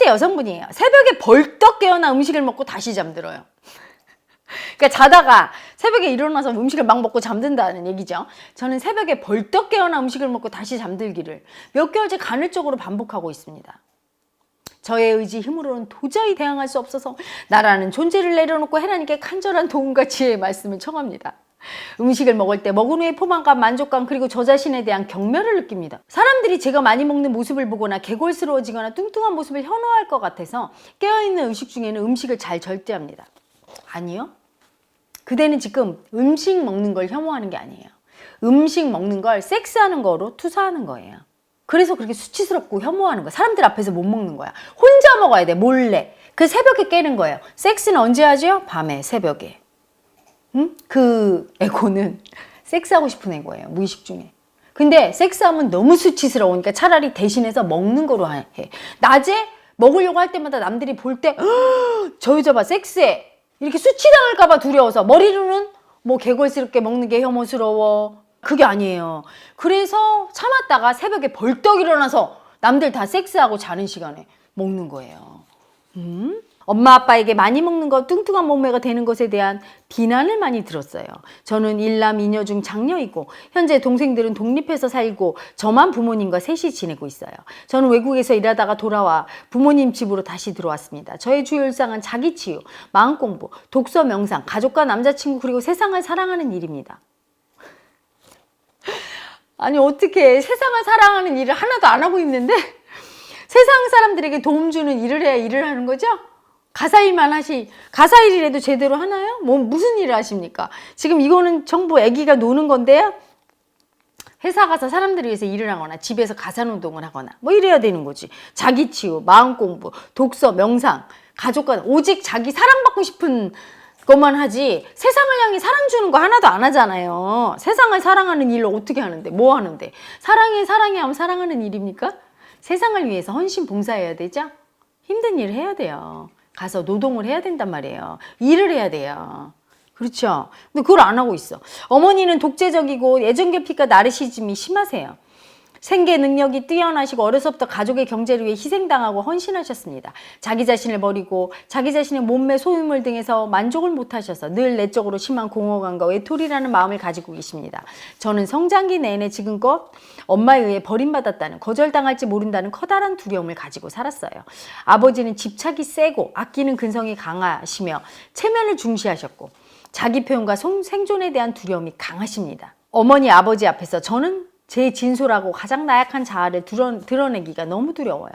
여성분이에요. 새벽에 벌떡 깨어나 음식을 먹고 다시 잠들어요. 그러니까 자다가 새벽에 일어나서 음식을 막 먹고 잠든다는 얘기죠. 저는 새벽에 벌떡 깨어나 음식을 먹고 다시 잠들기를 몇 개월째 간헐적으로 반복하고 있습니다. 저의 의지 힘으로는 도저히 대항할 수 없어서 나라는 존재를 내려놓고 해라님께 간절한 도움과 지혜의 말씀을 청합니다. 음식을 먹을 때 먹은 후의 포만감, 만족감, 그리고 저 자신에 대한 경멸을 느낍니다. 사람들이 제가 많이 먹는 모습을 보거나 개골스러워지거나 뚱뚱한 모습을 현호할 것 같아서 깨어있는 의식 중에는 음식을 잘 절제합니다. 아니요. 그대는 지금 음식 먹는 걸 혐오하는 게 아니에요. 음식 먹는 걸 섹스하는 거로 투사하는 거예요. 그래서 그렇게 수치스럽고 혐오하는 거야. 사람들 앞에서 못 먹는 거야. 혼자 먹어야 돼, 몰래. 그 새벽에 깨는 거예요. 섹스는 언제 하죠? 밤에, 새벽에. 응? 그 에고는 섹스하고 싶은 에고예요. 무의식 중에. 근데 섹스하면 너무 수치스러우니까 차라리 대신해서 먹는 거로 해. 낮에 먹으려고 할 때마다 남들이 볼 때 저 여자 봐, 섹스해. 이렇게 수치당할까 봐 두려워서 머리로는 뭐 개걸스럽게 먹는 게 혐오스러워. 그게 아니에요. 그래서 참았다가 새벽에 벌떡 일어나서 남들 다 섹스하고 자는 시간에 먹는 거예요. 엄마 아빠에게 많이 먹는 것, 뚱뚱한 몸매가 되는 것에 대한 비난을 많이 들었어요. 저는 일남 이녀 중 장녀이고 현재 동생들은 독립해서 살고 저만 부모님과 셋이 지내고 있어요. 저는 외국에서 일하다가 돌아와 부모님 집으로 다시 들어왔습니다. 저의 주요 일상은 자기 치유, 마음 공부, 독서, 명상, 가족과 남자친구 그리고 세상을 사랑하는 일입니다. 아니 어떻게 세상을 사랑하는 일을 하나도 안 하고 있는데 세상 사람들에게 도움 주는 일을 해야 일을 하는 거죠? 가사일만 가사일이라도 제대로 하나요? 뭐 무슨 일을 하십니까? 지금 이거는 전부 애기가 노는 건데요. 회사 가서 사람들을 위해서 일을 하거나 집에서 가사노동을 하거나 뭐 이래야 되는 거지. 자기 치유, 마음 공부, 독서, 명상, 가족과 오직 자기 사랑받고 싶은 것만 하지 세상을 향해 사랑 주는 거 하나도 안 하잖아요. 세상을 사랑하는 일을 어떻게 하는데 뭐 하는데 사랑해 하면 사랑하는 일입니까? 세상을 위해서 헌신 봉사해야 되죠? 힘든 일을 해야 돼요. 가서 노동을 해야 된단 말이에요. 일을 해야 돼요. 그렇죠? 근데 그걸 안 하고 있어. 어머니는 독재적이고 애정결핍과 나르시즘이 심하세요. 생계 능력이 뛰어나시고 어려서부터 가족의 경제를 위해 희생당하고 헌신하셨습니다. 자기 자신을 버리고 자기 자신의 몸매, 소유물 등에서 만족을 못하셔서 늘 내적으로 심한 공허감과 외톨이라는 마음을 가지고 계십니다. 저는 성장기 내내 지금껏 엄마에 의해 버림받았다는, 거절당할지 모른다는 커다란 두려움을 가지고 살았어요. 아버지는 집착이 세고 아끼는 근성이 강하시며 체면을 중시하셨고 자기 표현과 생존에 대한 두려움이 강하십니다. 어머니, 아버지 앞에서 저는 제 진솔하고 가장 나약한 자아를 드러내기가 너무 두려워요.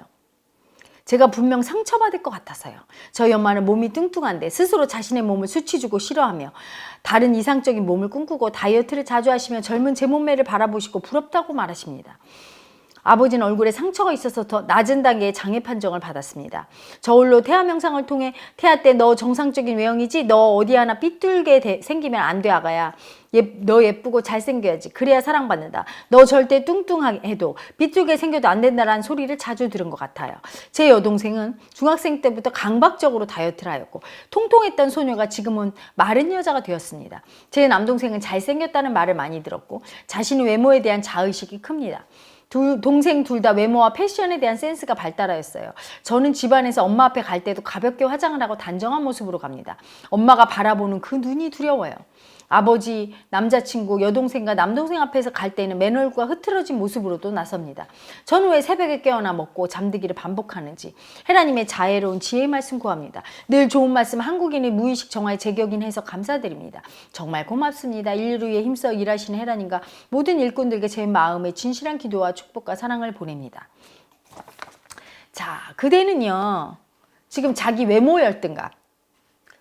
제가 분명 상처받을 것 같아서요. 저희 엄마는 몸이 뚱뚱한데 스스로 자신의 몸을 수치 주고 싫어하며 다른 이상적인 몸을 꿈꾸고 다이어트를 자주 하시며 젊은 제 몸매를 바라보시고 부럽다고 말하십니다. 아버지는 얼굴에 상처가 있어서 더 낮은 단계의 장애 판정을 받았습니다. 저울로 태아 명상을 통해 태아 때 너 정상적인 외형이지 너 어디 하나 삐뚤게 생기면 안 돼 아가야. 너 예쁘고 잘생겨야지. 그래야 사랑받는다. 너 절대 뚱뚱해도 삐뚤게 생겨도 안 된다라는 소리를 자주 들은 것 같아요. 제 여동생은 중학생 때부터 강박적으로 다이어트를 하였고 통통했던 소녀가 지금은 마른 여자가 되었습니다. 제 남동생은 잘생겼다는 말을 많이 들었고 자신의 외모에 대한 자의식이 큽니다. 동생 둘 다 외모와 패션에 대한 센스가 발달하였어요. 저는 집안에서 엄마 앞에 갈 때도 가볍게 화장을 하고 단정한 모습으로 갑니다. 엄마가 바라보는 그 눈이 두려워요. 아버지, 남자친구, 여동생과 남동생 앞에서 갈 때는 맨얼굴과 흐트러진 모습으로도 나섭니다. 저는 왜 새벽에 깨어나 먹고 잠들기를 반복하는지 헤라님의 자애로운 지혜의 말씀 구합니다. 늘 좋은 말씀 한국인의 무의식 정화에 제격인해서 감사드립니다. 정말 고맙습니다. 인류를 위해 힘써 일하시는 헤라님과 모든 일꾼들에게 제 마음의 진실한 기도와 축복과 사랑을 보냅니다. 자, 그대는요 지금 자기 외모 열등감,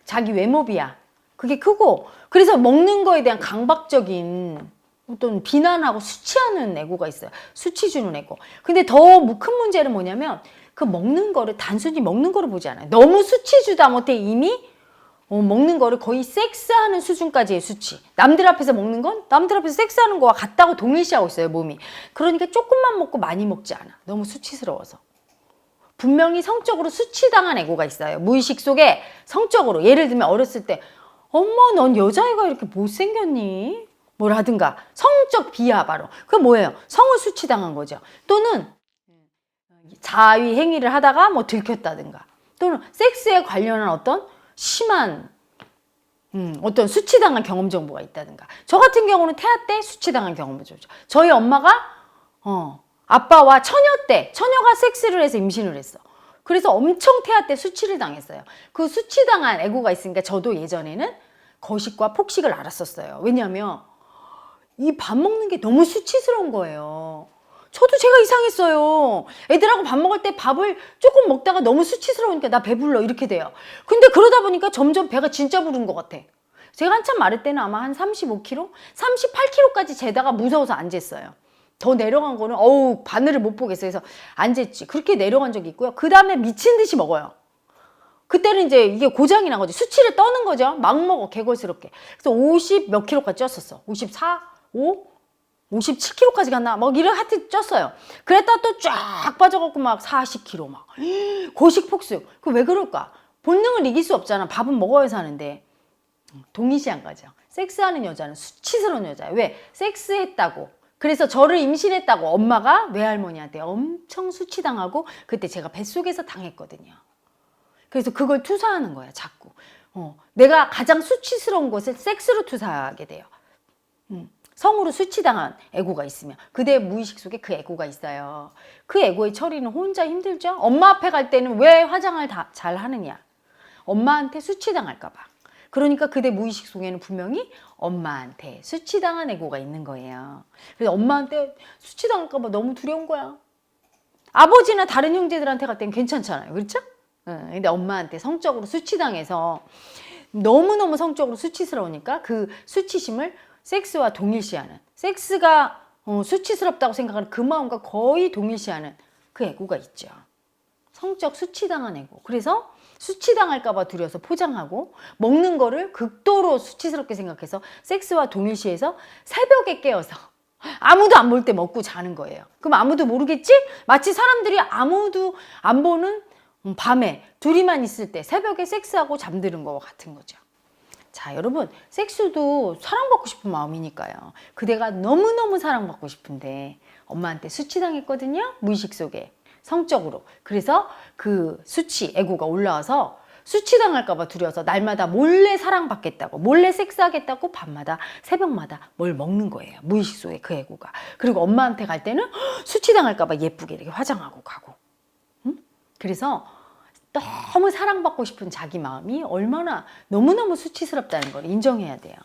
자기 외모 비하 그게 크고 그래서 먹는 거에 대한 강박적인 어떤 비난하고 수치하는 애고가 있어요. 수치 주는 애고. 근데 더 큰 문제는 뭐냐면 그 먹는 거를 단순히 먹는 거를 보지 않아요. 너무 수치 주다 못해 이미 먹는 거를 거의 섹스하는 수준까지의 수치. 남들 앞에서 먹는 건 남들 앞에서 섹스하는 거와 같다고 동일시하고 있어요, 몸이. 그러니까 조금만 먹고 많이 먹지 않아. 너무 수치스러워서. 분명히 성적으로 수치당한 애고가 있어요. 무의식 속에 성적으로. 예를 들면 어렸을 때 엄마 넌 여자애가 이렇게 못생겼니? 뭐라든가 성적 비하 바로. 그게 뭐예요? 성을 수치당한 거죠. 또는 자위 행위를 하다가 뭐 들켰다든가 또는 섹스에 관련한 어떤 심한 어떤 수치당한 경험 정보가 있다든가. 저 같은 경우는 태아 때 수치당한 경험이죠. 저희 엄마가 아빠와 처녀가 섹스를 해서 임신을 했어. 그래서 엄청 태아 때 수치를 당했어요. 그 수치당한 애고가 있으니까 저도 예전에는 거식과 폭식을 알았었어요. 왜냐하면 이 밥 먹는 게 너무 수치스러운 거예요. 저도 제가 이상했어요. 애들하고 밥 먹을 때 밥을 조금 먹다가 너무 수치스러우니까 나 배불러 이렇게 돼요. 근데 그러다 보니까 점점 배가 진짜 부른 것 같아. 제가 한참 마를 때는 아마 한 35kg? 38kg까지 재다가 무서워서 안 쟀어요. 더 내려간 거는 바늘을 못 보겠어요. 그래서 안 쟀지. 그렇게 내려간 적이 있고요. 그 다음에 미친 듯이 먹어요. 그때는 이제 이게 고장이 난 거지. 수치를 떠는 거죠. 막 먹어, 개걸스럽게. 그래서 50 몇 킬로까지 쪘었어. 54, 5, 57kg까지 갔나? 막 이런 하여튼 쪘어요. 그랬다 또 쫙 빠져갖고 막 40kg 막. 고식폭식. 그 왜 그럴까? 본능을 이길 수 없잖아. 밥은 먹어야 사는데. 동일시한 거죠. 섹스하는 여자는 수치스러운 여자예요. 왜? 섹스했다고. 그래서 저를 임신했다고 엄마가 외할머니한테 엄청 수치당하고 그때 제가 뱃속에서 당했거든요. 그래서 그걸 투사하는 거야, 자꾸. 내가 가장 수치스러운 것을 섹스로 투사하게 돼요. 성으로 수치당한 애고가 있으면 그대의 무의식 속에 그 애고가 있어요. 그 애고의 처리는 혼자 힘들죠. 엄마 앞에 갈 때는 왜 화장을 다 잘 하느냐. 엄마한테 수치당할까 봐. 그러니까 그대 무의식 속에는 분명히 엄마한테 수치당한 애고가 있는 거예요. 그래서 엄마한테 수치당할까 봐 너무 두려운 거야. 아버지나 다른 형제들한테 갈 땐 괜찮잖아요. 그렇죠? 근데 엄마한테 성적으로 수치당해서 너무너무 성적으로 수치스러우니까 그 수치심을 섹스와 동일시하는, 섹스가 수치스럽다고 생각하는 그 마음과 거의 동일시하는 그 애고가 있죠. 성적 수치당한 애고. 그래서 수치당할까봐 두려워서 포장하고 먹는 거를 극도로 수치스럽게 생각해서 섹스와 동일시해서 새벽에 깨어서 아무도 안 볼 때 먹고 자는 거예요. 그럼 아무도 모르겠지? 마치 사람들이 아무도 안 보는 밤에 둘이만 있을 때 새벽에 섹스하고 잠드는 거와 같은 거죠. 자, 여러분, 섹스도 사랑받고 싶은 마음이니까요. 그대가 너무너무 사랑받고 싶은데 엄마한테 수치당했거든요. 무의식 속에. 성적으로. 그래서 그 수치, 애고가 올라와서 수치당할까 봐 두려워서 날마다 몰래 사랑받겠다고, 몰래 섹스하겠다고 밤마다, 새벽마다 뭘 먹는 거예요. 무의식 속에 그 애고가. 그리고 엄마한테 갈 때는 수치당할까 봐 예쁘게 이렇게 화장하고 가고. 그래서 너무 사랑받고 싶은 자기 마음이 얼마나 너무너무 수치스럽다는 걸 인정해야 돼요.